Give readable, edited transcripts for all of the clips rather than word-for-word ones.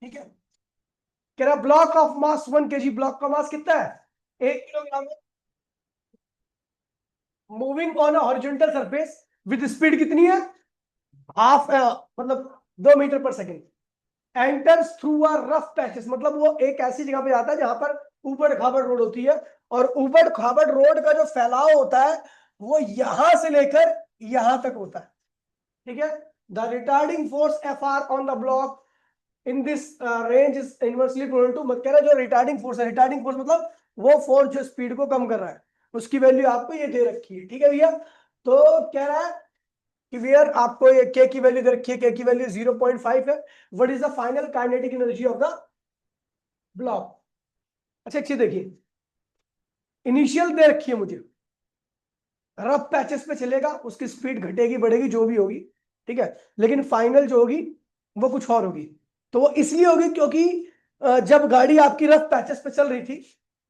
ठीक है। कह रहा block of mass 1 kg, block का मास कितना है 1 kilogram, moving on a horizontal surface with speed कितनी है हाफ, मतलब 2 मीटर पर second, enters through a rough patches, मतलब वो एक ऐसी जगह पे जाता है जहां पर ऊबड़ खाबड़ रोड होती है, और ऊबड़ खाबड़ रोड का जो फैलाव होता है वो यहां से लेकर यहां तक होता है। ठीक है। The retarding force F R on the block in this range is inversely proportional to, कह रहा है जो रिटार्डिंग फोर्स है, रिटार्डिंग फोर्स मतलब वो फोर्स जो स्पीड को कम कर रहा है, उसकी वैल्यू आपको ये दे रखी है। ठीक है भैया। तो कह रहा है कि वेयर आपको ये के की वैल्यू दे रखी है, के की वैल्यू 0.5 है। What is the final kinetic energy of the block. अच्छा एक चीज देखिए, इनिशियल दे रखी है मुझे, रफ पैचेस पे चलेगा उसकी स्पीड घटेगी बढ़ेगी जो भी होगी, ठीक है, लेकिन फाइनल जो होगी वो कुछ और होगी। तो वो इसलिए होगी क्योंकि जब गाड़ी आपकी रफ पैचेस पे चल रही थी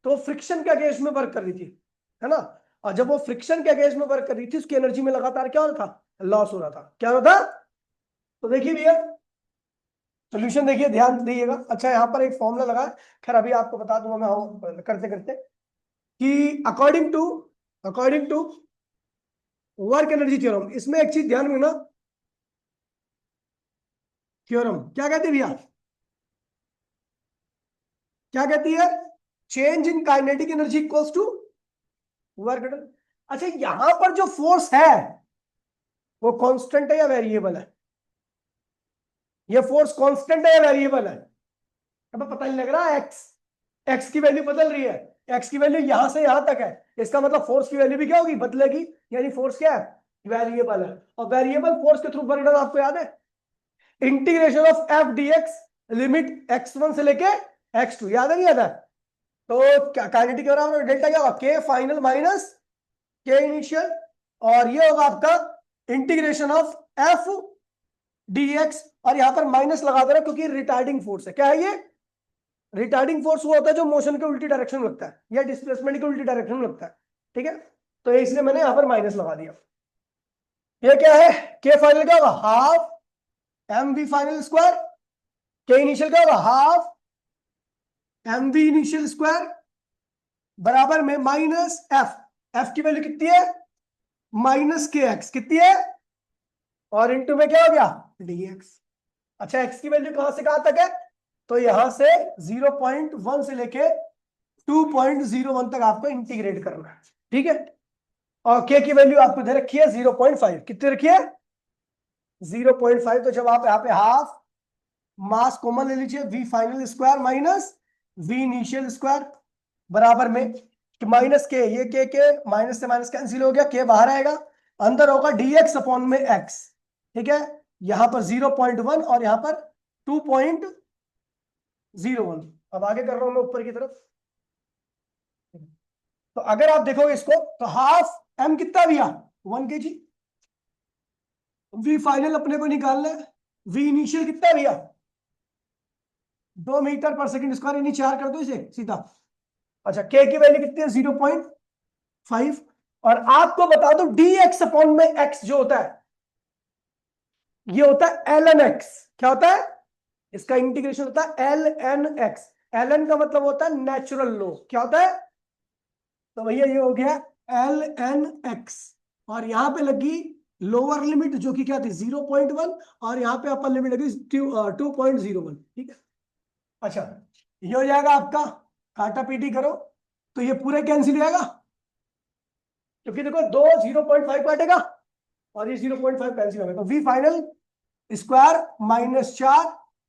तो फ्रिक्शन के अगेंस्ट में वर्क कर रही थी, है ना, और जब वो फ्रिक्शन के अगेंस्ट में वर्क कर रही थी उसकी एनर्जी में लगातार क्या हो रहा था, लॉस हो रहा था। क्या हो रहा था? तो देखिए भैया, सोल्यूशन देखिए, ध्यान दीजिएगा। अच्छा यहाँ पर एक फॉर्मूला लगा है, खैर अभी आपको बता दूंगा मैं करते करते, कि according to work energy theorem, इसमें एक चीज ध्यान रखना, थ्योरम क्या कहती है भैया, क्या कहती है, change in kinetic energy equals to work energy. अच्छा यहां पर जो फोर्स है वो कांस्टेंट है या वेरिएबल है, ये फोर्स कांस्टेंट है या वेरिएबल है, अब पता नहीं लग रहा। एक्स, एक्स की वैल्यू बदल रही है, एक्स की वैल्यू यहां से यहां तक है, इसका मतलब फोर्स की वैल्यू भी क्या होगी, बदलेगी, यानी फोर्स क्या है, वेरिएबल है। और वेरिएबल फोर्स के थ्रू वर्क डन आपको याद है, integration of F D x, limit x1 से लेके x2, याद है नहीं याद है? तो काइनेटिक के बराबर डेल्टा क्या होगा, के फाइनल माइनस के इनिशियल, और ये होगा आपका integration of F D x, और यहां पर माइनस लगा दे रहा क्योंकि रिटार्डिंग फोर्स है। क्या है ये, रिटार्डिंग फोर्स वो होता है जो मोशन के उल्टी डायरेक्शन में लगता है या डिस्प्लेसमेंट के उल्टी डायरेक्शन में लगता है। ठीक है, तो इसलिए मैंने यहां पर माइनस लगा दिया। ये क्या है, के फाइनल क्या होगा, half M V final square, के इनिशियल क्या होगा, half M V initial square, बराबर में माइनस एफ, एफ की वैल्यू कितनी है, माइनस के एक्स कितनी है, और इंटू में क्या हो गया, डी एक्स। अच्छा एक्स की वैल्यू कहां से कहां तक है, तो यहां से 0.1 से लेके 2.01 तक आपको इंटीग्रेट करना है। ठीक है, और के की वैल्यू आपको दे रखी है 0.5, कितनी रखी है 0.5। तो जब आप यहाँ पे हाफ मास कॉमन ले लीजिए, V final square minus V initial square, बराबर में कि माइनस के, ये के माइनस से माइनस कैंसिल हो गया, के बाहर आएगा, अंदर होगा dx अपॉन में x। ठीक है, यहां पर 0.1 और यहां पर 2.01। अब आगे कर रहा हूं मैं ऊपर की तरफ, तो अगर आप देखोगे इसको तो हाफ m कितना दिया 1 kg, वी फाइनल अपने को निकालना है, वी इनिशियल कितना दिया 2 मीटर पर सेकंड स्क्वायर, यानी 4 कर दो इसे सीधा। अच्छा के की वैल्यू कितनी है 0.5, और आपको बता दो डी एक्स अपॉन में एक्स जो होता है ये होता है एल एन एक्स। क्या होता है, इसका इंटीग्रेशन होता है L N X, L N का मतलब होता है नेचुरल लो। क्या होता है, तो भैया ये हो गया एल एन एक्स, और यहां पे लगी लोअर लिमिट जो कि क्या थी 0.1, और यहां पे अपर लिमिट लगी 2.01। ठीक है। अच्छा ये हो जाएगा आपका, काटा पीटी करो तो ये पूरे कैंसिल हो जाएगा, क्योंकि देखो दो 0.5 काटेगा और ये 0.5 कैंसिल होगा, तो वी फाइनल स्क्वायर माइनस 4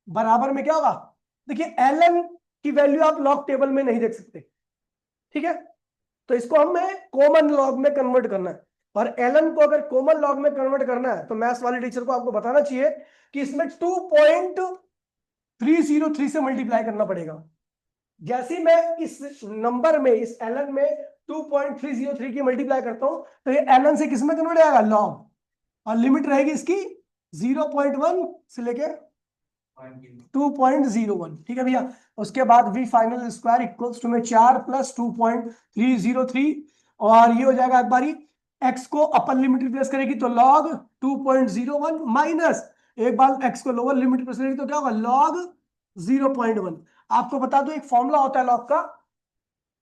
बराबर में क्या होगा, देखिए एल एन की वैल्यू आप लॉग टेबल में नहीं देख सकते। ठीक है, तो इसको हमें कॉमन लॉग में कन्वर्ट करना है, और एल एन को अगर कॉमन लॉग में कन्वर्ट करना है तो मैथ्स वाले टीचर को आपको बताना चाहिए कि इसमें 2.303 से मल्टीप्लाई करना पड़ेगा। जैसे ही मैं इस नंबर में, इस एल एन में 2.303 की मल्टीप्लाई करता हूं तो ये एल एन से किस में कन्वर्ट हो जाएगा, लॉग, और लिमिट रहेगी इसकी 0.1 से लेके 2.01। ठीक है भैया, उसके बाद V final square equals to में 4 प्लस 2.303, और ये हो जाएगा एक बारी, एक्स को अपर लिमिट रिप्लेस करेगी तो लॉग 2.01 माइनस, एक बार एक्स को लोअर लिमिट रिप्लेस करेगी तो क्या होगा, लॉग 0.1। आपको बता दो एक फॉर्मूला होता है लॉग का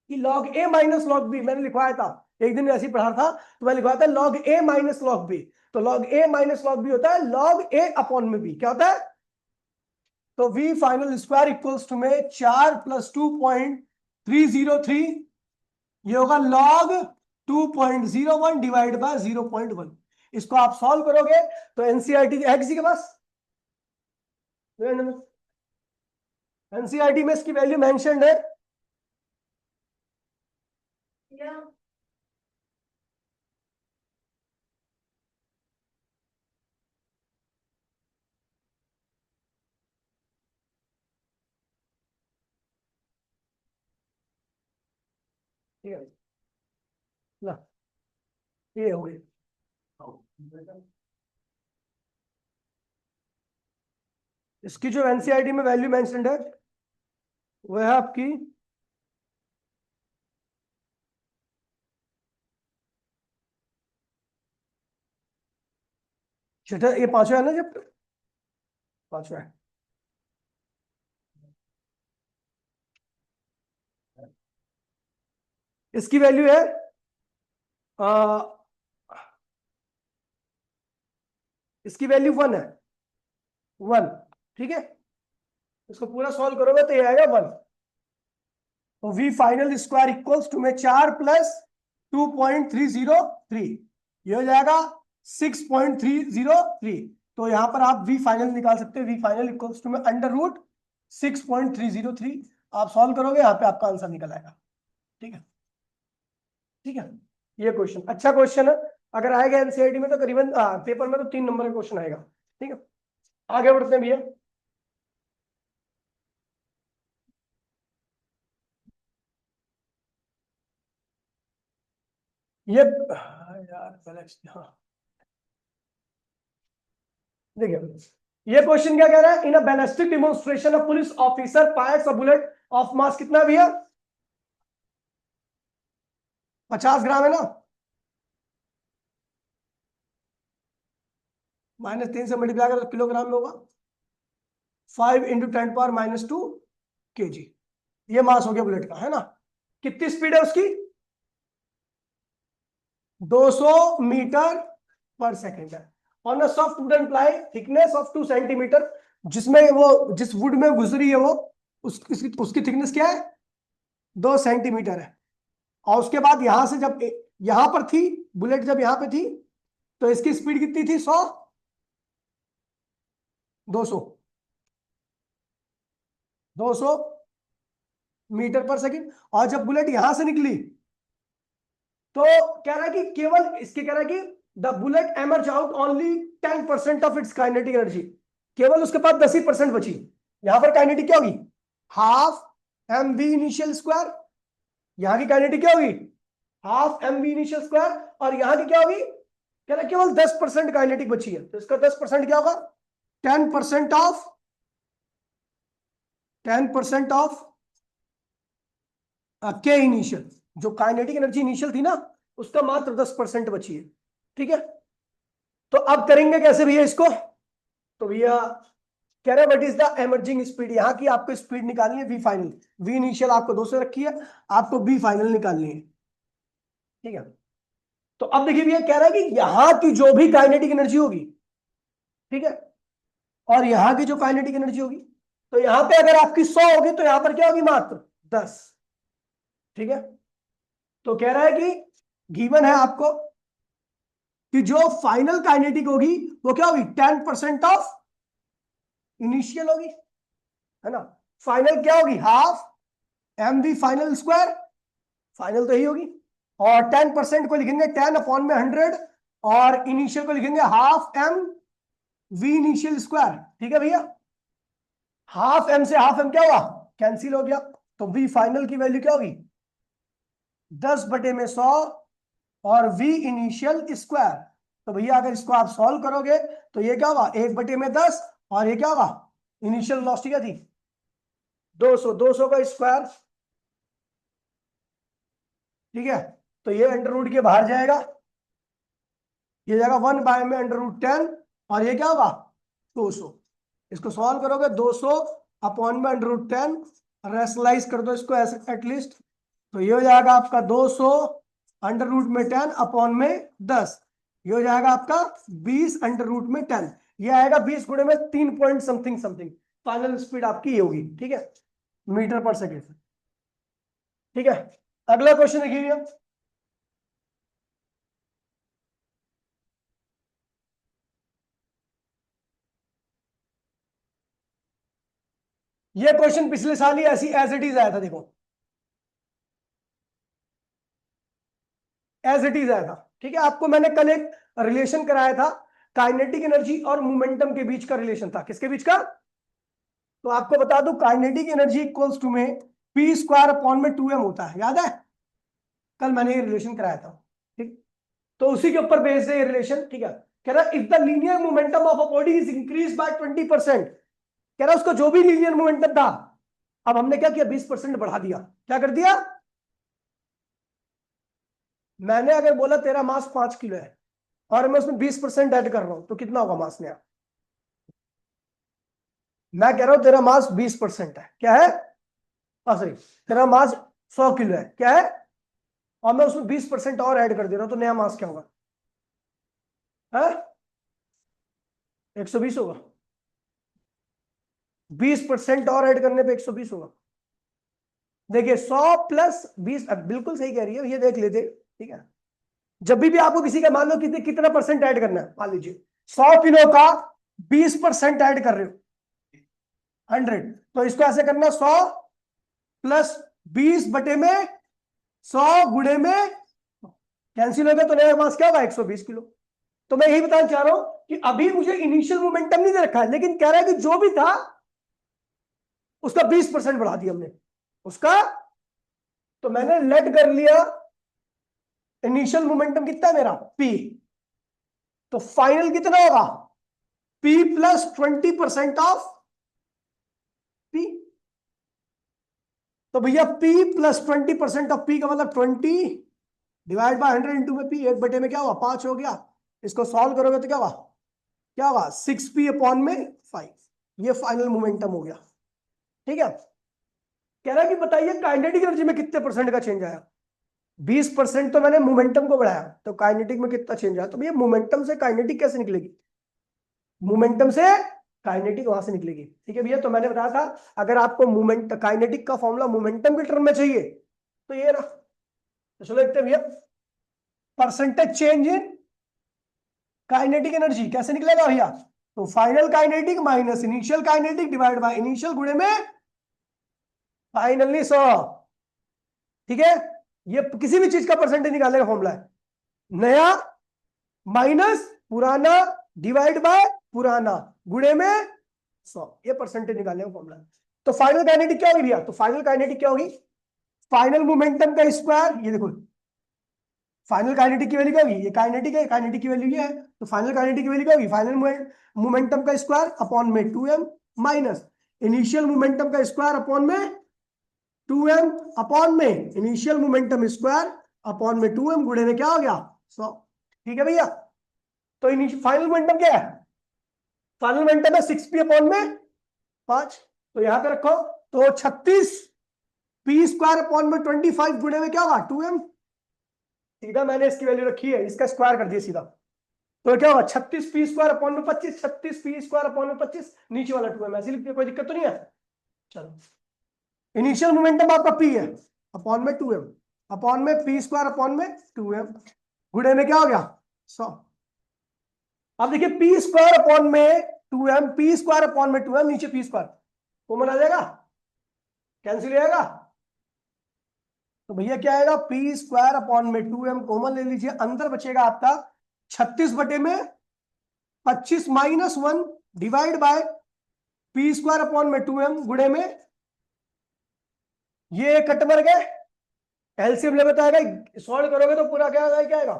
कि log A minus log B, मैंने लिखवाया था एक दिन ऐसे ही पढ़ा था, तो मैं लिखवाया था log A minus log B. तो log A minus log B होता है लॉग ए अपॉन में बी, क्या होता है? तो V final square equals to में 4 + 2.303, ये होगा लॉग 2.01 डिवाइड बाय 0.1। इसको आप सॉल्व करोगे तो एनसीईआरटी है किसी के पास? एनसीईआरटी में इसकी वैल्यू मेंशन्ड है। ठीक है ना, ये हो गई। इसकी जो एनसीईआरटी में वैल्यू मेंशन्ड है वो है आपकी छठा, ये पांचवा है ना, जब पांचवा है। इसकी वैल्यू है आ, इसकी वैल्यू 1 है, 1। ठीक है, इसको पूरा सॉल्व करोगे तो ये आएगा 1। तो V final square equals to में 4 + 2.303, ये हो जाएगा 6.303। तो यहां पर आप वी फाइनल निकाल सकते हो, वी फाइनल इक्वल्स टू में √6.303। आप सॉल्व करोगे यहाँ पे आपका आंसर निकल आएगा। ठीक है, ठीक है, ये क्वेश्चन अच्छा क्वेश्चन है। अगर आएगा एनसीईआरटी में तो करीबन पेपर में तो 3 नंबर का क्वेश्चन आएगा। ठीक है, आगे बढ़ते हैं भैया। ये यार पहले, हाँ देखिए, ये क्वेश्चन क्या कह रहा है? In a ballistic demonstration a police officer fires a bullet of mass कितना भैया? 50 ग्राम है ना, -3 से मल्टीप्लाई करो तो किलोग्राम में होगा। 5 × 10⁻²kg, ये मास हो गया बुलेट का, है ना? कितनी स्पीड है उसकी? 200 मीटर पर सेकेंड है। On a soft wooden ply thickness of 2 centimetre, जिसमें वो जिस वुड में गुजरी है वो उसकी थिकनेस क्या है? 2 सेंटीमीटर है। और उसके बाद यहां से जब यहां पर थी बुलेट, जब यहां पे थी तो इसकी स्पीड कितनी थी? 100, 200, 200 मीटर पर सेकंड। और जब बुलेट यहां से निकली तो कह रहा है कि केवल इसके कह रहा है कि the bullet emerge out only 10% of its kinetic energy, केवल उसके पास 10% बची। यहां पर काइनेटिक क्या होगी? ½ mv इनिशियल स्क्वायर। यहां की काइनेटिक क्या होगी? ½ mv इनिशियल स्क्वायर। और यहां की क्या होगी? कह रहा है केवल 10% काइनेटिक बची है, तो इसका 10% क्या होगा? 10% ऑफ 10% ऑफ के इनिशियल, जो काइनेटिक एनर्जी इनिशियल थी ना उसका मात्र 10% बची है। ठीक है, तो अब करेंगे कैसे भैया इसको? तो भैया कह रहे हैं what is the emerging speed, यहां की आपको स्पीड निकालनी है वी फाइनल। वी इनिशियल आपको 2 से रखी है, आपको वी फाइनल निकालनी है। ठीक है, तो अब देखिए भैया कह रहा है कि यहां की जो भी काइनेटिक एनर्जी होगी, ठीक है, और यहां की जो काइनेटिक एनर्जी होगी, तो यहां पे अगर आपकी 100 होगी तो यहां पर क्या होगी? मात्र 10। ठीक है, तो कह रहा है कि गिवन है आपको कि जो फाइनल काइनेटिक होगी वो क्या होगी? 10% ऑफ इनिशियल होगी, है ना? फाइनल क्या होगी? ½ mv फाइनल स्क्वायर, फाइनल तो यही होगी। और 10% को लिखेंगे 10/100, और इनिशियल को लिखेंगे ½ mv इनिशियल स्क्वायर। ठीक है भैया, ½ m से ½ m क्या हुआ? कैंसिल हो गया। तो वी फाइनल की वैल्यू क्या होगी? 10/100 और वी इनिशियल स्क्वायर। तो भैया अगर इसको आप सॉल्व करोगे तो ये क्या होगा? 1/10, और ये क्या होगा? इनिशियल वेलोसिटी क्या थी? 200, 200 का स्क्वायर। ठीक है, तो ये √ के बाहर जाएगा, ये जाएगा 1/में √10, और ये क्या होगा? 200। इसको सॉल्व करोगे 200 अपॉन में √10, रेशनलाइज कर दो इसको ऐसे एटलीस्ट, तो ये हो जाएगा आपका 200 √10 अपॉन में 10, ये हो जाएगा आपका 20 √10, ये आएगा 20 गुणे में 3 point something something. Final speed आपकी ये होगी, ठीक है, मीटर पर सेकेंड। ठीक है, अगला क्वेश्चन देखिए, ये क्वेश्चन पिछले साल ही ऐसी एज इट इज आया था, देखो एज इट इज आया था। ठीक है, आपको मैंने कल एक रिलेशन कराया था, काइनेटिक एनर्जी और मोमेंटम के बीच का रिलेशन था, किसके बीच का, तो आपको बता दूं काइनेटिक एनर्जी इक्वल्स टू में p² अपॉन में 2m होता है, याद है, कल मैंने ये रिलेशन कराया था। ठीक, तो उसी के ऊपर बेस्ड है ये रिलेशन। ठीक है, कह रहा if the linear momentum of a body is increase by 20%, कह रहा उसका जो भी लीनियर मोमेंटम था, अब हमने क्या किया, 20% बढ़ा दिया। क्या कर दिया, मैंने अगर बोला तेरा मास 5 किलो है और मैं उसमें 20% ऐड कर रहा हूं, तो कितना होगा मास में, मैं कह रहा हूं तेरा मास 20% है, क्या है, सॉरी, तेरा मास 100 किलो है, क्या है, और मैं उसमें 20% और ऐड कर दे रहा हूं, तो नया मास क्या होगा, है 120 होगा, 20% और ऐड करने पे 120 होगा। देखिए 100 प्लस 20, बिल्कुल सही कह रही है, ये देख लेते। ठीक है, जब भी आपको किसी का मान लो कितना परसेंट ऐड करना है, मान लीजिए 100 किलो का 20% ऐड कर रहे हो 100, तो इसको ऐसे करना 100 प्लस 20/में 100 गुणे में कैंसिल हो गया, तो नया मास क्या होगा, 120 किलो। तो मैं यही बताना चाह रहा हूं कि अभी मुझे इनिशियल मोमेंटम नहीं दे रखा है, लेकिन कह रहा है कि जो भी था उसका 20% बढ़ा दिया हमने उसका, तो मैंने लेट कर लिया इनिशियल मोमेंटम कितना है मेरा p, तो फाइनल कितना होगा p प्लस 20% ऑफ p, तो भैया p प्लस 20% ऑफ p का मतलब 20 डिवाइड बाय 100 इंटू में p, 1/में क्या हुआ 5 हो गया, इसको सॉल्व करोगे तो क्या हुआ, क्या होगा 6p अपॉन में 5, ये फाइनल मोमेंटम हो गया। ठीक है, कह रहा है कि बताइए काइनेटिक एनर्जी में कितने परसेंट का चेंज आया, 20% तो मैंने मोमेंटम को बढ़ाया, तो काइनेटिक में कितना चेंज आया, तो भैया मोमेंटम से काइनेटिक कैसे निकलेगी, मोमेंटम से काइनेटिक वहां से निकलेगी। ठीक है भैया, तो मैंने बताया था अगर आपको मोमेंट काइनेटिक का फॉर्मूला मोमेंटम के टर्म में चाहिए तो ये ना, तो चलो देखते हैं भैया, percentage change in kinetic energy कैसे निकलेगा भैया, तो final kinetic minus initial kinetic divide by initial गुणे में फाइनली 100। ठीक है, ये किसी भी चीज का परसेंटेज निकालने का फॉर्मूला है, नया माइनस पुराना डिवाइड बाय पुराना गुणे में 100, ये परसेंटेज निकालने का फॉर्मूला है। तो फाइनल काइनेटिक क्या होगी भैया, तो फाइनल काइनेटिक क्या होगी, फाइनल मोमेंटम का स्क्वायर, ये देखो फाइनल काइनेटिक की वैल्यू क्या होगी, ये काइनेटिक है, काइनेटिक की वैल्यू ये है, तो फाइनल काइनेटिक की वैल्यू क्या होगी, फाइनल मोमेंटम का स्क्वायर अपॉन में 2m माइनस इनिशियल मोमेंटम का स्क्वायर अपॉन में 2m अपॉन में इनिशियल मोमेंटम स्क्वायर अपॉन में 2m गुणे में क्या हो गया 100। ठीक है भैया, तो फाइनल मोमेंटम क्या है, फाइनल मोमेंटम है 6p अपॉन में 5, तो यहां पे रखो, तो 36p² अपॉन में 25 गुणे में क्या होगा 2m, सीधा मैंने इसकी वैल्यू रखी है, इसका स्क्वायर कर दिया सीधा, तो क्या होगा 36p² अपॉन में 25, 36p² अपॉन में 25, नीचे वाला 2m, ऐसे लिख दिया, कोई दिक्कत तो नहीं है। चलो, इनिशियल मोमेंटम आपका p है अपॉन में 2m अपॉन में p² अपॉन में 2m गुणे में क्या हो गया 100। अब देखिए p² अपॉन में 2m, p² अपॉन में 2m, नीचे p² कॉमन आ जाएगा, कैंसिल हो जाएगा, तो भैया क्या आएगा p² अपॉन में 2m कॉमन ले लीजिए, अंदर बचेगा आपका 36/25 minus 1 divide by p² upon में 2m गुणे में, ये कट मर गए, एलसीएम ले बताएगा, सॉल्व करोगे तो पूरा क्या आएगा, क्या आएगा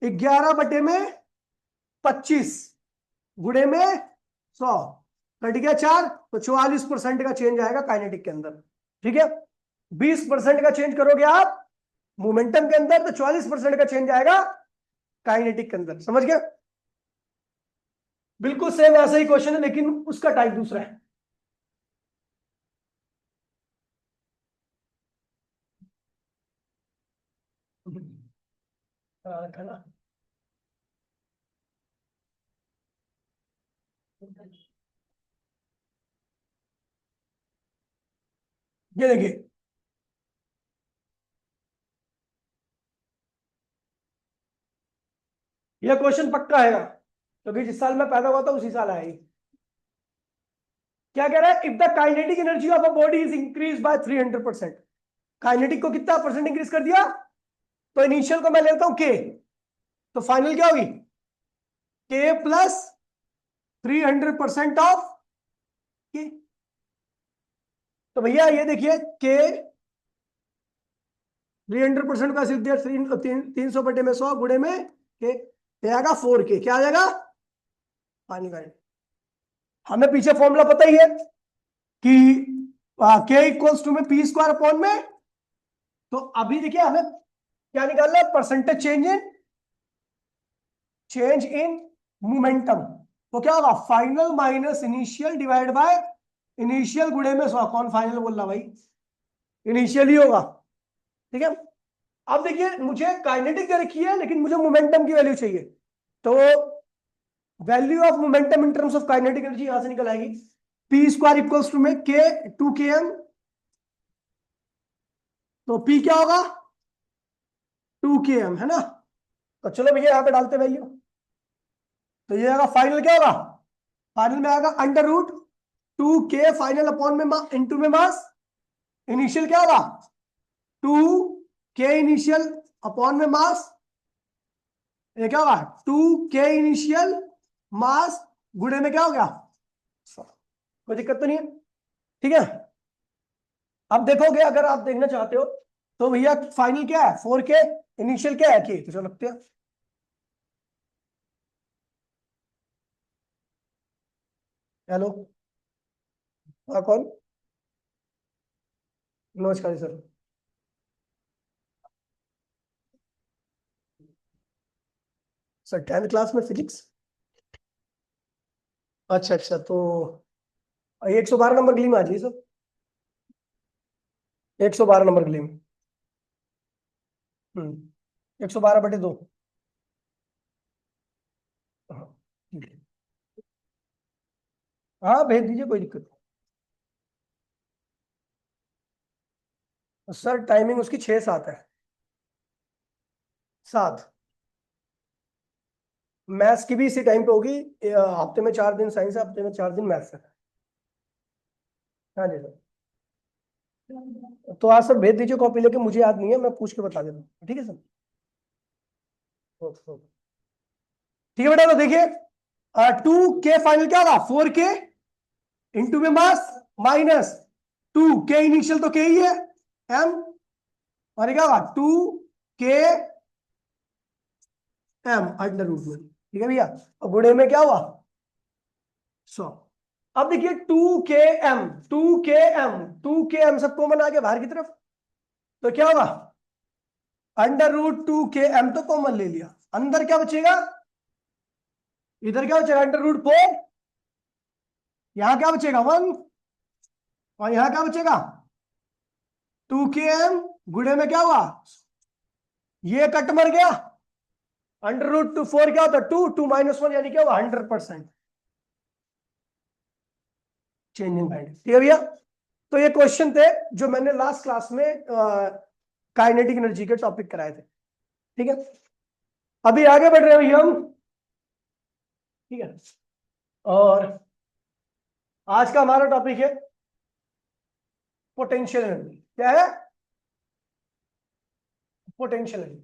11/25 गुणे में 100, कट गया 4, तो 44% का चेंज आएगा काइनेटिक के अंदर। ठीक है, 20% का चेंज करोगे आप मोमेंटम के अंदर, तो 44% का चेंज आएगा काइनेटिक के अंदर, समझ गया, बिल्कुल सेम ऐसा ही क्वेश्चन है लेकिन उसका टाइप दूसरा है। खाना ये देखिए, ये क्वेश्चन पक्का आएगा क्योंकि जिस साल मैं पैदा हुआ था उसी साल आएगी। क्या कह रहा है? If the kinetic energy of a body is increase by 300%, kinetic को कितना परसेंट इंक्रीज कर दिया? तो इनिशियल को मैं लेता हूं के, तो फाइनल क्या होगी? के प्लस 300% ऑफ के। तो भैया ये देखिए, के 300% का सिर्फ दिया, 300/100 गुणे में के, आएगा 4 के। क्या आ जाएगा? पानी का। हमें पीछे फॉर्मूला पता ही है कि के इक्वल्स टू में पी स्क्वायर अपॉन में। तो अभी देखिए हमें क्या निकालना है? Percentage change in momentum. तो क्या होगा? Final minus initial divide by initial गुणे में 100। कौन फाइनल बोल रहा भाई? इनिशियल ही होगा। ठीक है। अब देखिए मुझे काइनेटिक दे रखी है लेकिन मुझे मोमेंटम की वैल्यू चाहिए, तो value of momentum in terms of kinetic energy यहां से निकल आएगी। पी स्क्वायर इक्वल्स टू में के 2km। तो पी क्या होगा? 2km है ना। तो चलो भैया यहां पे डालते वैल्यू। तो ये आएगा फाइनल, क्या होगा? फाइनल में आएगा under root 2k final upon में इंटू में मास। इनिशियल क्या होगा? 2k इनिशियल अपॉन में मास। ये क्या होगा? 2k इनिशियल मास गुणे में क्या हो गया? कोई दिक्कत तो नहीं है? ठीक है। अब देखोगे, अगर आप देखना चाहते हो तो भैया फाइनल क्या है? 4k, इनिशियल क्या है? के। तो चलो लगते हैं। हेलो। हाँ कौन? नमस्कार सर। सर 10th क्लास में फिजिक्स? अच्छा अच्छा, तो 112 नंबर गली में आ जाइए सर। 112 नंबर गली में। 112/2। हाँ ठीक है। हाँ भेज दीजिए, कोई दिक्कत नहीं सर। टाइमिंग उसकी 6-7 है। 7। मैथ्स की भी इसी टाइम पे होगी। हफ्ते में 4 दिन साइंस है, हफ्ते में 4 दिन मैथ्स है। हाँ जी सर। तो आज सर भेज दीजिए कॉपी लेके, मुझे याद नहीं है, मैं पूछ के बता देता हूँ। ठीक है सर। Okay okay. ठीक है बेटा, तो देखिए 2k फाइनल क्या होगा? 4k इंटू में मास माइनस 2k इनिशियल, तो k ही है m, और ये क्या होगा? 2k m अंडर रूट में। ठीक है भैया। और गुणे में क्या हुआ? 100। अब देखिए 2km, 2km सब कॉमन आ गया बाहर की तरफ, तो क्या होगा? अंडर रूट 2km तो कॉमन ले लिया, अंदर क्या बचेगा? इधर क्या बचेगा? Under root 4। यहां क्या बचेगा? 1। और यहां क्या बचेगा? 2km गुणे में क्या हुआ? ये कट मर गया। अंडर रूट 4 क्या होता है? 2 यानी क्या हुआ? 100% चेंज इन काइनेटिक। ठीक है भैया। तो ये क्वेश्चन थे जो मैंने लास्ट क्लास में काइनेटिक एनर्जी के टॉपिक कराए थे। ठीक है। अभी आगे बढ़ रहे हैं भैया हम। ठीक है। और आज का हमारा टॉपिक है पोटेंशियल एनर्जी। क्या है? Potential energy.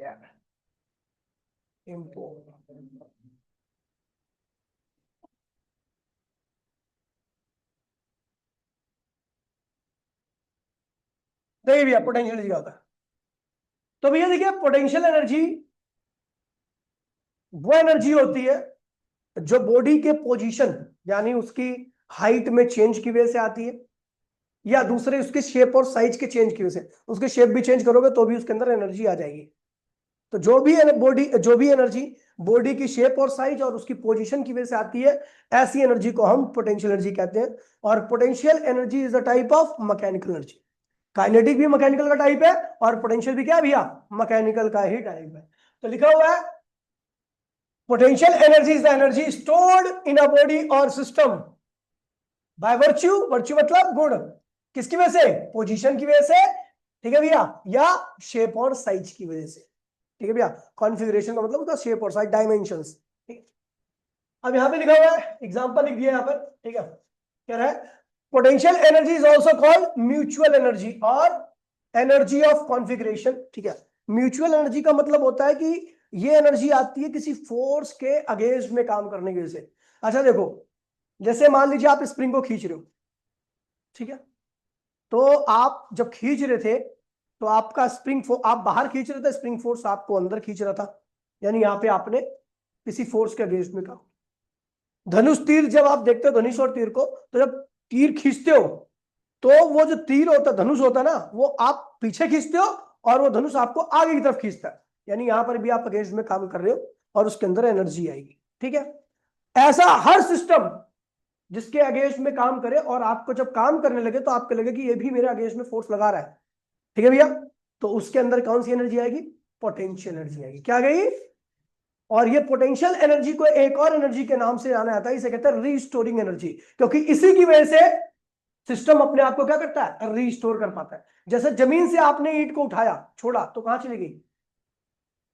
यार देखिए भैया पोटेंशियल एनर्जी क्या होता है। तो भैया देखिए पोटेंशियल एनर्जी वो एनर्जी होती है जो बॉडी के पोजीशन यानी उसकी हाइट में चेंज की वजह से आती है, या दूसरे उसके शेप और साइज के चेंज की वजह से। उसके शेप भी चेंज करोगे तो भी उसके अंदर एनर्जी आ जाएगी। तो जो भी एनर्जी बॉडी की शेप और साइज और उसकी पोजीशन की वजह से आती है, ऐसी एनर्जी को हम पोटेंशियल एनर्जी कहते हैं। और potential energy is the type of mechanical energy. Kinetic भी मैकेनिकल का टाइप है और पोटेंशियल भी क्या है भैया, मैकेनिकल का ही टाइप है। तो लिखा हुआ है potential energy is the energy stored in a body और सिस्टम बाय वर्च्यू, वर्च्यू मतलब गुण, किसकी वजह से, पोजीशन की वजह से, ठीक है भैया, या शेप और साइज की वजह से, ठीक है भैया। कॉन्फ़िगरेशन का मतलब होता है शेप और साइज, डायमेंशंस, ठीक है। अब यहां पे लिखा हुआ है, एग्जांपल लिख दिया यहां पर, ठीक है, क्या है, potential energy is also called mutual energy और एनर्जी ऑफ कॉन्फ़िगरेशन, ठीक है। म्यूचुअल एनर्जी का मतलब होता है कि ये एनर्जी आती है किसी फोर्स के अगेंस्ट में काम करने की वजह से। अच्छा देखो, जैसे मान लीजिए आप स्प्रिंग को खींच रहे हो, ठीक है, तो आप जब खींच रहे थे तो आपका आप बाहर खींच रहे थे, स्प्रिंग फोर्स आपको अंदर खींच रहा था, यानी यहां पे आपने किसी फोर्स के अगेंस्ट में काम। धनुष तीर जब आप देखते हो, धनुष और तीर को, तो जब तीर खींचते हो तो वो जो तीर होता है, धनुष होता है ना, वो आप पीछे खींचते हो और वो धनुष आपको आगे की तरफ खींचता है, यानी यहां पर भी आप अगेंस्ट में काम कर रहे हो और उसके अंदर एनर्जी आएगी, ठीक है। ऐसा हर सिस्टम जिसके अगेंस्ट में काम करे और आपको जब काम करने लगे तो आपको लगे कि ये भी मेरे अगेंस्ट में फोर्स लगा रहा है, ठीक है भैया, तो उसके अंदर कौन सी एनर्जी आएगी, पोटेंशियल एनर्जी आएगी। क्या गई, और ये पोटेंशियल एनर्जी को एक और एनर्जी के नाम से जाना जाता है, इसे कहते हैं रीस्टोरिंग एनर्जी, क्योंकि इसी की वजह से सिस्टम अपने आप को क्या करता है, रीस्टोर कर पाता है। जैसे जमीन से आपने ईंट को उठाया, छोड़ा, तो कहां चली गई,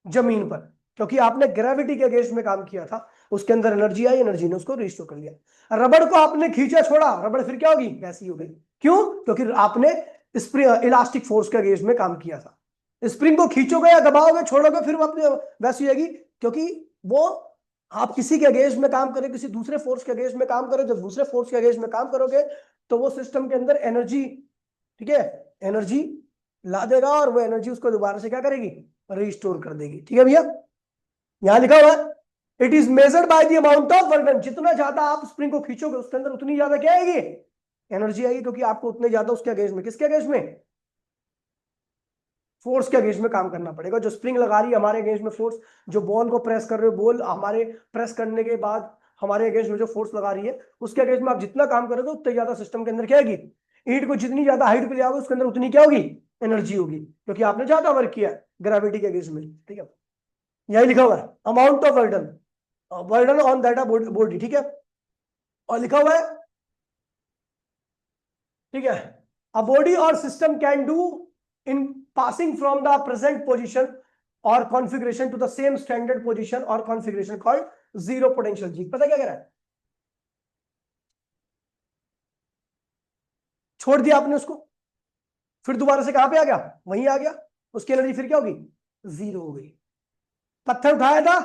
जमीन पर, क्योंकि आपने ग्रेविटी के अगेंस्ट में काम किया था, उसके अंदर एनर्जी आई, एनर्जी ने उसको रिस्टोर कर लिया। रबड़ को आपने खींचा, छोड़ा, रबड़ फिर क्या होगी, वैसी हो गई। क्यों, क्योंकि आपने इलास्टिक फोर्स के अगेंस्ट में काम किया था। स्प्रिंग को खींचोगे या दबाओगे, छोड़ोगे, फिर वो अपने वैसी होगी, क्योंकि वो आप किसी के अगेंस्ट में काम करें, किसी दूसरे फोर्स के अगेंस्ट में काम करो, जब दूसरे फोर्स के अगेंस्ट में काम करोगे तो वो सिस्टम के अंदर एनर्जी, ठीक है, एनर्जी ला देगा और वो एनर्जी उसको दोबारा से क्या करेगी, रिस्टोर कर देगी, ठीक है भैया। यहां लिखा हुआ है it is measured by the amount of work done, जितना ज्यादा आप स्प्रिंग को खींचोगे उसके अंदर उतनी ज्यादा क्या आएगी, एनर्जी आएगी, क्योंकि आपको उतने ज्यादा उसके अगेंस्ट में, किसके अगेंस्ट में, फोर्स के अगेंस्ट में काम करना पड़ेगा। जो स्प्रिंग लगा रही है हमारे अगेंस्ट में फोर्स, जो बॉल को प्रेस कर रहे हो, बॉल हमारे प्रेस करने के बाद हमारे अगेंस्ट में जो फोर्स लगा रही है, उसके अगेंस्ट में आप जितना काम करोगे उतने ज्यादा सिस्टम के अंदर क्या आएगी, ईंट को जितनी ज्यादा हाइट पे ले आओगे उसके अंदर उतनी क्या होगी, एनर्जी होगी, क्योंकि आपने ज्यादा वर्क किया ग्रेविटी के अगेंस्ट में, ठीक है। यही लिखा हुआ है amount of work done on that body, ठीक है। और लिखा हुआ है, ठीक है, अ बॉडी और system can do in passing from the present position और configuration to the same standard position और कॉन्फ़िगरेशन कॉल्ड जीरो पोटेंशियल जी। पता क्या कह रहा है, छोड़ दिया आपने उसको, फिर दोबारा से कहां पे आ गया, वहीं आ गया, उसकी एनर्जी फिर क्या होगी, जीरो हो गई। पत्थर उठाया था,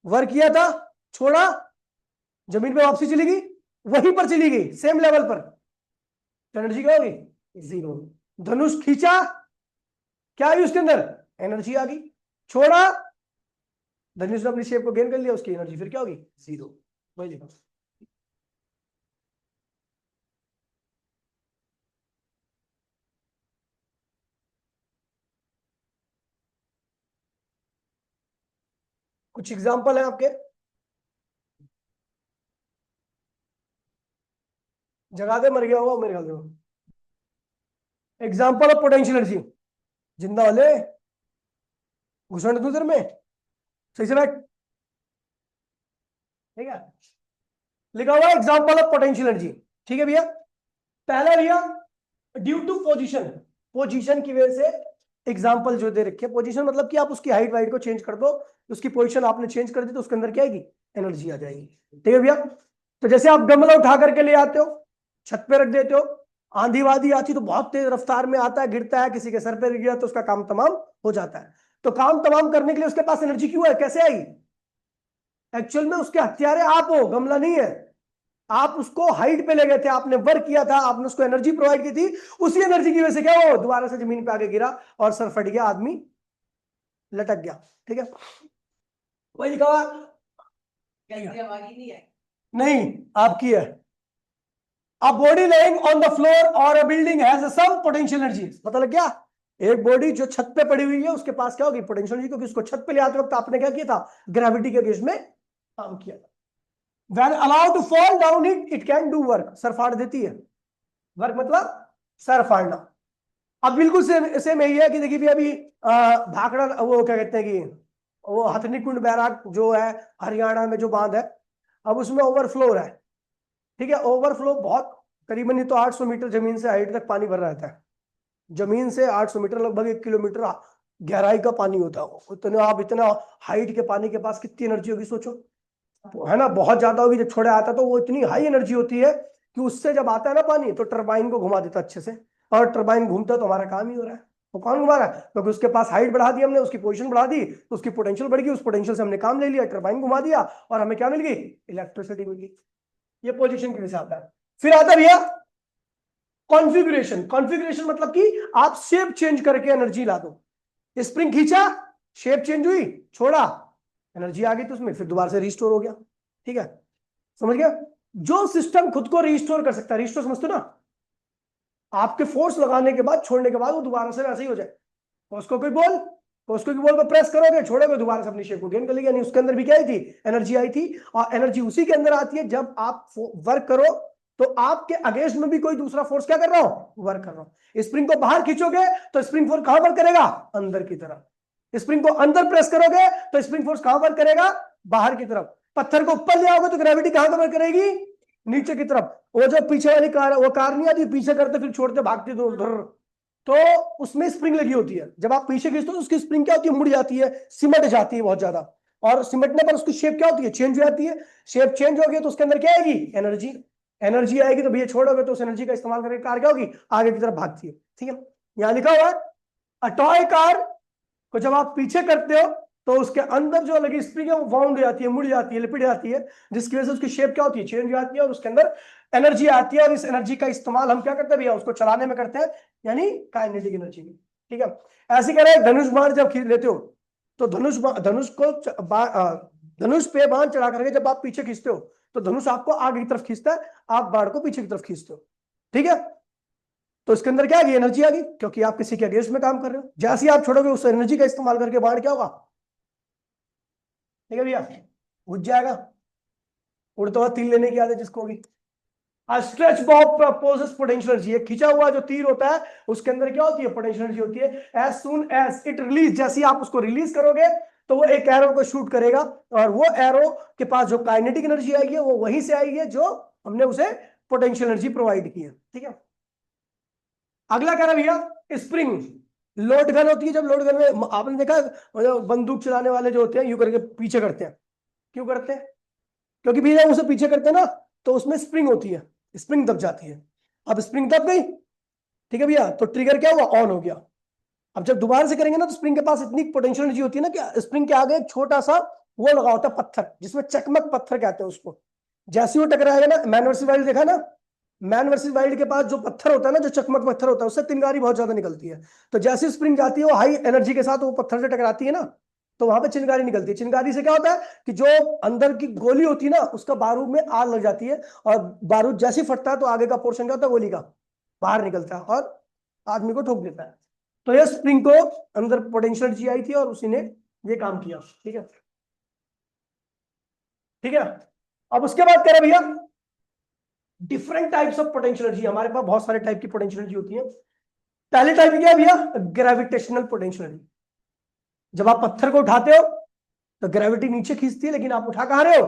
वर्क किया था, छोड़ा, जमीन पे वापसी चली गई, वहीं पर चली गई सेम लेवल पर, एनर्जी क्या होगी, जीरो। धनुष खींचा, क्या आई उसके अंदर, एनर्जी आ गई, छोड़ा, धनुष ने अपनी शेप को गेन कर लिया, उसकी एनर्जी फिर क्या होगी, जीरो। वही लिखा, कुछ एग्जांपल है आपके, जगा दे, मर गया होगा मेरे ख्याल से। एग्जांपल ऑफ पोटेंशियल एनर्जी, जिंदा वाले घुसण दूसर में, सही से बैठ, ठीक है। लिखा हुआ एग्जांपल ऑफ पोटेंशियल एनर्जी, ठीक है भैया। पहला भैया ड्यू टू पोजीशन, पोजीशन की वजह से एग्जांपल जो दे रखे, पोजीशन मतलब कि आप उसकी हाइट वाइट को चेंज कर दो, उसकी पोजीशन आपने चेंज कर दी तो उसके अंदर क्या आएगी, एनर्जी आ जाएगी, ठीक है भैया। तो जैसे आप गमला उठा करके ले आते हो, छत पे रख देते हो, आंधी वादी आती तो बहुत तेज रफ्तार में आता है, गिरता है, किसी के सर पे गिर गया तो उसका काम तमाम हो जाता है। तो काम तमाम करने के लिए उसके पास एनर्जी क्यों है, कैसे आई, एक्चुअल में उसके हत्यारे आप हो, गमला नहीं है। आप उसको हाइट पे ले गए थे, आपने वर्क किया था, आपने उसको एनर्जी प्रोवाइड की थी, उसी एनर्जी की वजह से क्या हो, दोबारा से जमीन पे आके गिरा और सर फट गया, आदमी लटक गया, ठीक है। वही लिखा हुआ, नहीं आपकी है, a body laying on the floor or a building has some potential energy, पता लग गया, एक बॉडी जो छत पे पड़ी हुई है उसके पास क्या होगी, पोटेंशियल एनर्जी, क्योंकि उसको छत पे ले आते वक्त आपने क्या किया था, ग्रेविटी के अगेंस्ट में काम किया था। When allowed to fall down it can do work, sir फाड़ देती है, वर्क मतलब सर फाड़ना। अब बिल्कुल सेम यही है कि देखिए भी अभी भाखड़ा, वो क्या कहते हैं कि वो हथनी कुंड बैराग जो है हरियाणा में जो बांध है, अब उसमें ओवरफ्लो हो रहा है, ठीक है। ओवरफ्लो बहुत करीबन नहीं तो 800 मीटर जमीन से हाइट तक पानी भर रहता है, जमीन से 800 मीटर लगभग 1 किलोमीटर गहराई का पानी होता है। उतना आप इतना हाइट के पानी के पास कितनी एनर्जी होगी सोचो, है ना, बहुत ज्यादा होगी। जब छोड़ा आता तो वो इतनी हाई एनर्जी होती है कि उससे जब आता है ना पानी तो टरबाइन को घुमा देता अच्छे से, और टरबाइन घूमता तो हमारा काम ही हो रहा है। वो कौन घुमा रहा है, क्योंकि उसके पास हाइट बढ़ा दी हमने, उसकी पोजीशन बढ़ा दी तो उसकी पोटेंशियल बढ़ गई, उस पोटेंशियल से हमने काम ले लिया, टरबाइन घुमा दिया और हमें क्या मिल गई, इलेक्ट्रिसिटी मिल गई। ये पोजीशन के हिसाब है। फिर आता भैया कॉन्फ़िगरेशन। कॉन्फ़िगरेशन मतलब कि आप शेप चेंज करके एनर्जी ला दो। स्प्रिंग खींचा, शेप चेंज हुई, छोड़ा, एनर्जी आ गई तो उसमें फिर दोबारा से रिस्टोर हो गया, ठीक है, समझ गया। जो सिस्टम खुद को रिस्टोर कर सकता है, रिस्टोर समझते हो ना, आपके फोर्स लगाने के बाद छोड़ने के बाद वो दोबारा से वैसे ही हो जाए। उसको कोई बॉल, उसको की बॉल को प्रेस करोगे छोड़ोगे दोबारा से अपनी शेप को गेन कर लेगी, यानी उसके अंदर भी क्या आई थी, एनर्जी आई थी। और एनर्जी उसी के अंदर आती है जब आप वर्क करो तो आपके अगेंस्ट में भी कोई दूसरा फोर्स क्या कर रहा हो, वर्क कर रहा हो। स्प्रिंग को बाहर खींचोगे तो स्प्रिंग फोर्स कहां वर्क करेगा, अंदर की तरफ। स्प्रिंग को अंदर प्रेस करोगे तो स्प्रिंग फोर्स कहां वर्क करेगा, बाहर की तरफ। पत्थर को ऊपर ले आओगे तो ग्रेविटी कहां वर्क करेगी, नीचे की तरफ। वो जो पीछे वाली कार, वो कार नहीं आती पीछे करते फिर छोड़ते भागते दूर, तो उसमें स्प्रिंग लगी होती है। जब आप पीछे खींचते हो उसकी स्प्रिंग क्या होती है, मुड़ जाती है, सिमट जाती है बहुत ज्यादा, और सिमटने पर उसकी शेप क्या होती है, चेंज हो जाती है। शेप चेंज हो गई तो उसके अंदर क्या आएगी, एनर्जी। एनर्जी आएगी तो भैया छोड़ोगे तो उस एनर्जी का इस्तेमाल करके कार क्या होगी, आगे की तरफ भागती है, ठीक है। यहां लिखा हुआ है अ टॉय कार को जब आप पीछे करते हो तो उसके अंदर जो लगी स्प्रिंग है वो बाउंड हो जाती है, मुड़ जाती है, लिपट जाती है, जिसकी वजह से उसकी शेप क्या होती है, चेंज हो जाती है, और उसके अंदर एनर्जी आती है। और इस एनर्जी का इस्तेमाल हम क्या करते हैं भैया, उसको चलाने में करते हैं, यानी काइनेटिक एनर्जी में, ठीक है। ऐसे कह रहे हैं धनुष बाण जब लेते हो तो धनुष को धनुष पे बाण चढ़ा करके जब आप पीछे खींचते हो तो धनुष आपको आगे की तरफ खींचता है, आप बाण को पीछे की तरफ खींचते हो, ठीक है। तो इसके अंदर क्या आ गई, एनर्जी आ गई, क्योंकि आप किसी के अगेंस्ट में काम कर रहे हो। जैसे ही आप छोड़ोगे उस एनर्जी का इस्तेमाल करके बाण क्या होगा, ठीक है भैया, बुझ जाएगा। उड़ता हुआ तीर लेने की आदत जिसको होगी। Stretch bob poses potential energy, खींचा हुआ जो तीर होता है उसके अंदर क्या होती है, पोटेंशियल एनर्जी होती है। As soon as it release, जैसे आप उसको रिलीज करोगे तो वो एक एरो को शूट करेगा, और वो एरो के पास जो काइनेटिक एनर्जी आएगी वो वहीं से आएगी जो हमने उसे पोटेंशियल एनर्जी प्रोवाइड की है, ठीक है। अगला कह रहा भैया स्प्रिंग। लोड गन होती है, जब लोड गन में आपने देखा बंदूक चलाने वाले जो होते हैं यूं करके पीछे करते हैं, क्यों करते हैं, क्योंकि भैया उसे पीछे करते हैं ना तो उसमें स्प्रिंग होती है, स्प्रिंग दब जाती है। अब स्प्रिंग दब गई, ठीक है भैया, तो ट्रिगर क्या हुआ, ऑन हो गया। अब जब दोबारा से करेंगे ना तो स्प्रिंग के पास इतनी पोटेंशियल एनर्जी होती है ना कि स्प्रिंग के आगे एक छोटा सा वो लगा होता है पत्थर, जिसमें चकमक पत्थर कहते हैं उसको। जैसे वो टकराएगा ना, मैन वर्सेस वाइल्ड देखा ना, मैन वर्सेस वाइल्ड के पास जो पत्थर होता है ना, जो चकमक पत्थर होता है, उससे चिंगारी बहुत ज्यादा निकलती है। तो जैसे स्प्रिंग जाती है वो हाई एनर्जी के साथ वो पत्थर से टकराती है ना, तो वहां पे चिंगारी निकलती है। चिंगारी से क्या होता है कि जो अंदर की गोली होती है ना उसका बारूद में आग लग जाती है, और बारूद जैसे फटता है तो आगे का पोर्शन क्या होता है, गोली का बाहर निकलता है और आदमी को ठोक देता है। तो ये स्प्रिंग को अंदर पोटेंशियल एनर्जी आई थी और उसी ने ये काम किया, ठीक है, ठीक है। अब उसके बाद कह रहे भैया different types of potential energy. हमारे पास बहुत सारे टाइप की पोटेंशियल एनर्जी होती है। पहले टाइप क्या है भैया, ग्रेविटेशनल पोटेंशियल एनर्जी। जब आप पत्थर को उठाते हो तो ग्रेविटी नीचे खींचती है, लेकिन आप उठा कहां रहे हो,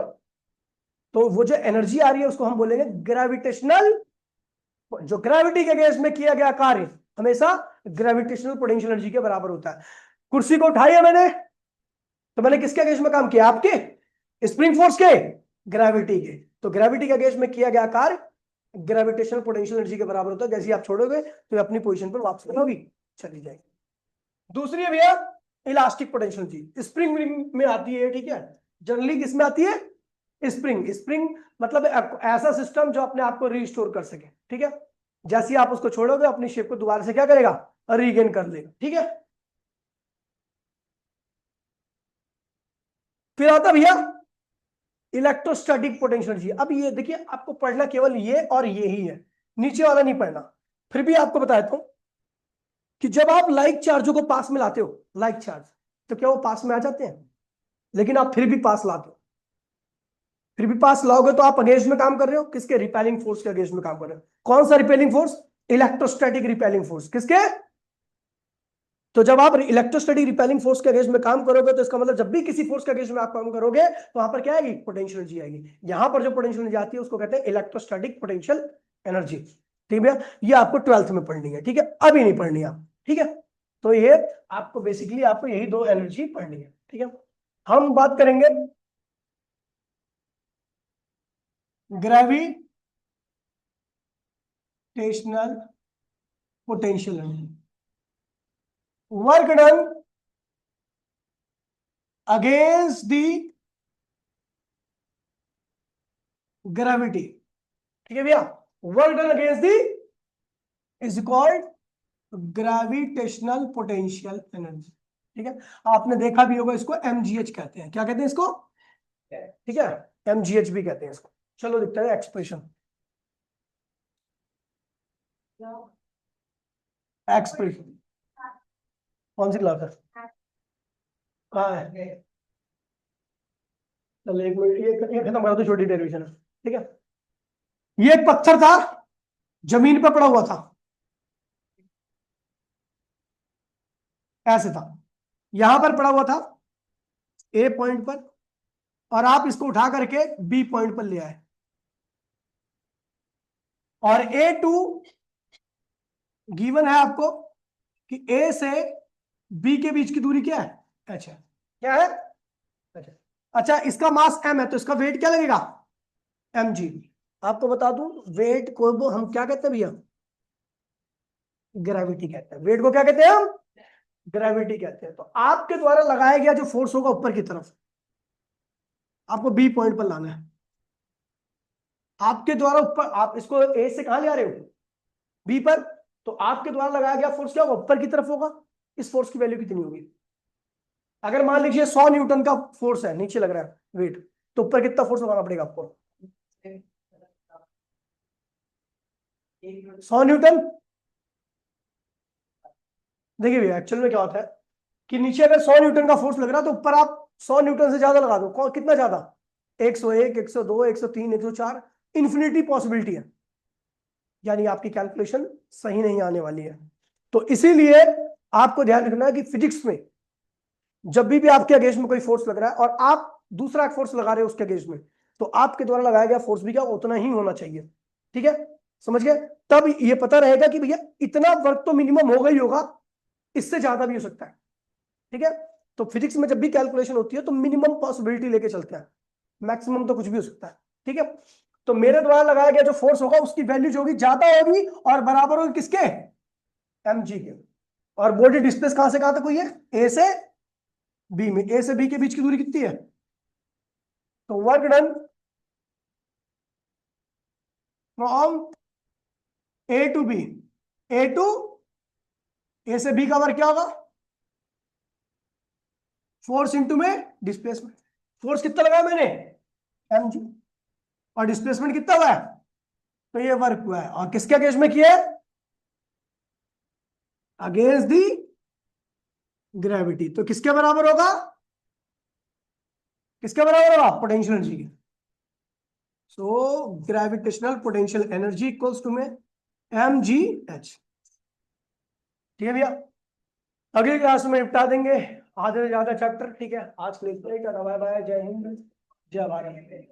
तो वो जो एनर्जी आ रही है उसको हम बोलेंगे ग्रेविटेशनल। जो ग्रेविटी के अगेंस्ट में किया गया कार्य हमेशा ग्रेविटेशनल पोटेंशियल एनर्जी के बराबर होता है। कुर्सी को उठाई है मैंने, तो मैंने किसके अगेंस्ट में काम किया, आपके स्प्रिंग फोर्स के, ग्रेविटी के। तो ग्रेविटी के अगेंस्ट में किया गया कार्य ग्रेविटेशनल पोटेंशियल एनर्जी के बराबर होता है। जैसे आप छोड़ोगे तो अपनी पोजीशन पर वापस होगी, चली जाएगी। दूसरी है भैया इलास्टिक पोटेंशियल एनर्जी, स्प्रिंग में आती है, ठीक है। जनरली किसमें आती है, स्प्रिंग। स्प्रिंग मतलब ऐसा सिस्टम जो अपने आप को रिस्टोर कर सके, ठीक है। जैसे ही आप उसको छोड़ोगे अपनी शेप को दोबारा से क्या करेगा, रीगेन कर लेगा, ठीक है। फिर आता भैया इलेक्ट्रोस्टैटिक पोटेंशियल एनर्जी। अब ये देखिए आपको पढ़ना केवल ये और ये ही है, नीचे वाला नहीं पढ़ना। फिर भी आपको बताता हूं कि जब आप लाइक चार्जों को पास में लाते हो, लाइक चार्ज, तो क्या वो पास में आ जाते हैं? लेकिन आप फिर भी पास लाते हो, फिर भी पास लाओगे तो आप अगेंस्ट में काम कर रहे हो, किसके? रिपेलिंग फोर्स के अगेंस्ट में काम कर रहे हो। कौन सा repelling force? Electrostatic repelling force. किसके? तो जब आप इलेक्ट्रोस्टैटिक रिपेलिंग फोर्स के अगेंस्ट में काम करोगे तो इसका मतलब जब भी किसी फोर्स के अगेंस्ट में आप काम करोगे तो वहां पर क्या आएगी? पोटेंशियल एनर्जी आएगी। यहां पर जो पोटेंशियल एनर्जी आती है उसको कहते हैं इलेक्ट्रोस्टैटिक पोटेंशियल एनर्जी। ठीक है भैया, ये आपको 12th में पढ़नी है, ठीक है, अभी नहीं पढ़नी आप, ठीक है। तो ये आपको बेसिकली आपको यही दो एनर्जी पढ़नी है, ठीक है। हम बात करेंगे gravitational potential energy, work done against the gravity. ठीक है भैया, work done against the is called gravitational potential energy. ठीक है, आपने देखा भी होगा, इसको एमजीएच कहते हैं। क्या कहते हैं इसको? ठीक है, एमजीएच भी कहते हैं इसको। चलो देखते हैं एक्सप्रेशन। एक्सप्रेशन कौन सी क्लास है? कहाँ है? चलो एक मिनट, ये खत्म करा दो, छोटी डेरिवेशन है, ठीक है। ये एक पत्थर था, जमीन पर पड़ा हुआ था, ऐसे था, यहां पर पड़ा हुआ था ए पॉइंट पर, और आप इसको उठा करके बी पॉइंट पर ले आए, और A2 गिवन है आपको कि ए से बी के बीच की दूरी क्या है? अच्छा, क्या है? अच्छा, अच्छा, इसका मास m है तो इसका वेट क्या लगेगा? mg। आपको बता दूं, वेट को वो हम क्या कहते हैं भैया? ग्रेविटी कहते हैं। वेट को क्या कहते हैं हम? ग्रेविटी कहते हैं। तो आपके द्वारा लगाया गया जो फोर्स होगा ऊपर की तरफ, आपको बी पॉइंट पर लाना है। आपके द्वारा ऊपर, आप इसको ए से कहां ले आ रहे हो? बी पर। तो आपके द्वारा लगाया गया फोर्स क्या होगा? ऊपर की तरफ होगा। इस फोर्स की वैल्यू कितनी होगी? अगर मान लीजिए 100 न्यूटन का फोर्स है, नीचे लग रहा है वेट, तो ऊपर कितना फोर्स लगाना पड़ेगा आपको? 100 न्यूटन। देखिए भैया, एक्चुअल में क्या होता है कि नीचे अगर 100 न्यूटन का फोर्स लग रहा है तो ऊपर आप 100 न्यूटन से ज्यादा लगा दो। कितना ज्यादा? 101, 102, 103, 104, इन्फिनिटी पॉसिबिलिटी है। यानी आपकी कैलकुलेशन सही नहीं आने वाली है। तो इसीलिए आपको ध्यान रखना है कि फिजिक्स में जब भी आपके अगेंस्ट में कोई फोर्स लग रहा है और आप दूसरा फोर्स लगा रहे हो उसके अगेंस्ट में, तो आपके द्वारा लगाया गया फोर्स भी क्या उतना ही होना चाहिए। ठीक है, समझ गए? तब ये पता रहेगा कि भैया इतना वर्क तो मिनिमम होगा ही होगा, इससे ज्यादा भी हो सकता है। ठीक है, तो फिजिक्स में जब भी कैलकुलेशन होती है तो मिनिमम पॉसिबिलिटी लेके चलते हैं, मैक्सिमम तो कुछ भी हो सकता है। ठीक है, तो मेरे द्वारा लगाया गया जो फोर्स होगा उसकी वैल्यू जो होगी ज्यादा होगी और बराबर होगी किसके? mg के। और बॉडी डिस्प्लेस कहां से कहां तक हुई है? ए से बी में। ए से बी के बीच की दूरी कितनी है? तो work done from A to B, A to A से बी का वर्क क्या होगा? फोर्स इंटू में डिस्प्लेसमेंट। फोर्स कितना लगाया मैंने? mg। और डिस्प्लेसमेंट कितना हुआ है? तो ये वर्क हुआ है, और किसके अगेंस्ट में किया है? Against the gravity. तो किसके बराबर होगा? किसके बराबर होगा? पोटेंशियल एनर्जी के। So gravitational potential energy equals to में mgh। ठीक है भैया, अगली क्लास में निपटा देंगे आधे से ज्यादा चैप्टर। ठीक है, आज के लिए इतना ही। टाटा बाय बाय, जय हिंद, जय भारत।